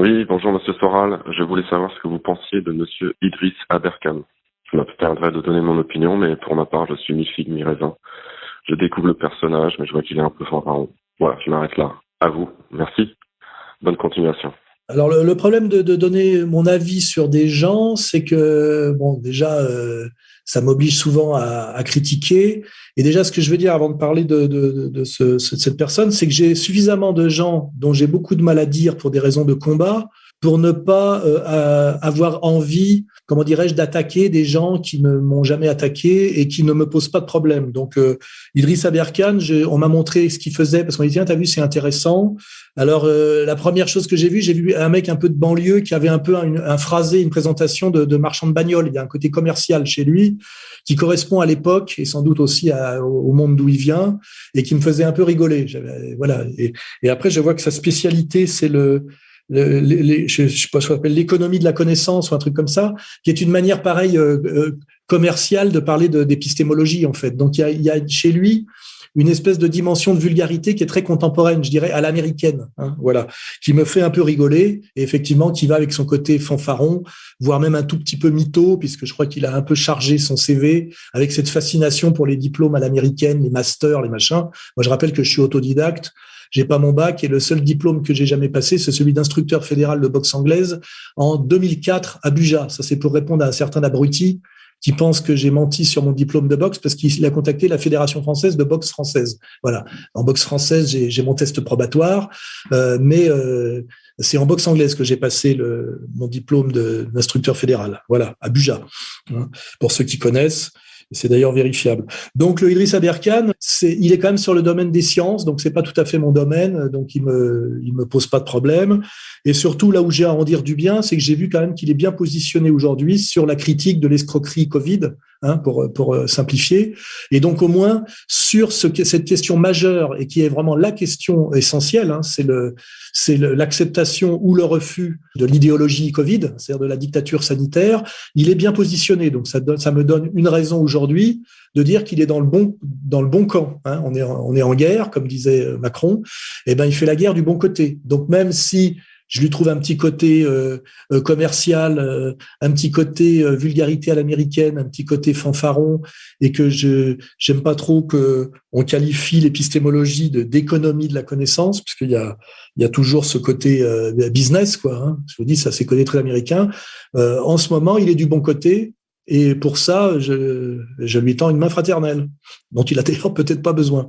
Oui, bonjour Monsieur Soral. Je voulais savoir ce que vous pensiez de Monsieur Idriss Aberkan. Je m'abstiendrai de donner mon opinion, mais pour ma part, je suis mi-figue, mi-raisin. Je découvre le personnage, mais je vois qu'il est un peu fanfaron. Voilà, je m'arrête là. À vous. Merci. Bonne continuation. Alors le problème de donner mon avis sur des gens, c'est que bon déjà ça m'oblige souvent à critiquer. Et déjà ce que je veux dire avant de parler de cette personne, c'est que j'ai suffisamment de gens dont j'ai beaucoup de mal à dire pour des raisons de combat, pour ne pas avoir envie, comment dirais-je, d'attaquer des gens qui ne m'ont jamais attaqué et qui ne me posent pas de problème. Donc Idriss Aberkan, on m'a montré ce qu'il faisait parce qu'on dit tiens t'as vu c'est intéressant. Alors, la première chose que j'ai vu un mec un peu de banlieue qui avait un peu un phrasé, une présentation de marchand de bagnole. Il y a un côté commercial chez lui qui correspond à l'époque et sans doute aussi au monde d'où il vient et qui me faisait un peu rigoler. Voilà. Et après, je vois que sa spécialité, c'est je sais pas, ce qu'on appelle l'économie de la connaissance ou un truc comme ça, qui est une manière pareille commerciale de parler d'épistémologie en fait. Donc, il y a chez lui une espèce de dimension de vulgarité qui est très contemporaine, je dirais, à l'américaine, hein, voilà, qui me fait un peu rigoler et effectivement qui va avec son côté fanfaron, voire même un tout petit peu mytho, puisque je crois qu'il a un peu chargé son CV avec cette fascination pour les diplômes à l'américaine, les masters, les machins. Moi, je rappelle que je suis autodidacte, j'ai pas mon bac et le seul diplôme que j'ai jamais passé, c'est celui d'instructeur fédéral de boxe anglaise en 2004 à Buja. Ça, c'est pour répondre à un certain abruti qui pense que j'ai menti sur mon diplôme de boxe parce qu'il a contacté la Fédération française de boxe française. Voilà. En boxe française, j'ai mon test probatoire, mais c'est en boxe anglaise que j'ai passé mon diplôme d'instructeur fédéral. Voilà, à Buja, hein, pour ceux qui connaissent. C'est d'ailleurs vérifiable. Donc le Idriss Aberkan, il est quand même sur le domaine des sciences, donc c'est pas tout à fait mon domaine, donc il me pose pas de problème. Et surtout là où j'ai à en dire du bien, c'est que j'ai vu quand même qu'il est bien positionné aujourd'hui sur la critique de l'escroquerie Covid, hein, pour simplifier. Et donc au moins sur cette question majeure et qui est vraiment la question essentielle, hein, c'est l'acceptation ou le refus de l'idéologie Covid, c'est-à-dire de la dictature sanitaire. Il est bien positionné, donc ça me donne une raison aujourd'hui de dire qu'il est dans le bon camp. Hein. On est en guerre, comme disait Macron. Et ben il fait la guerre du bon côté. Donc même si je lui trouve un petit côté commercial, un petit côté vulgarité à l'américaine, un petit côté fanfaron, et que j'aime pas trop que on qualifie l'épistémologie d'économie de la connaissance, parce qu'il y a toujours ce côté business, quoi. Hein. Je vous dis, ça c'est côté très américain. En ce moment, il est du bon côté. Et pour ça, je lui tends une main fraternelle, dont il a d'ailleurs peut-être pas besoin.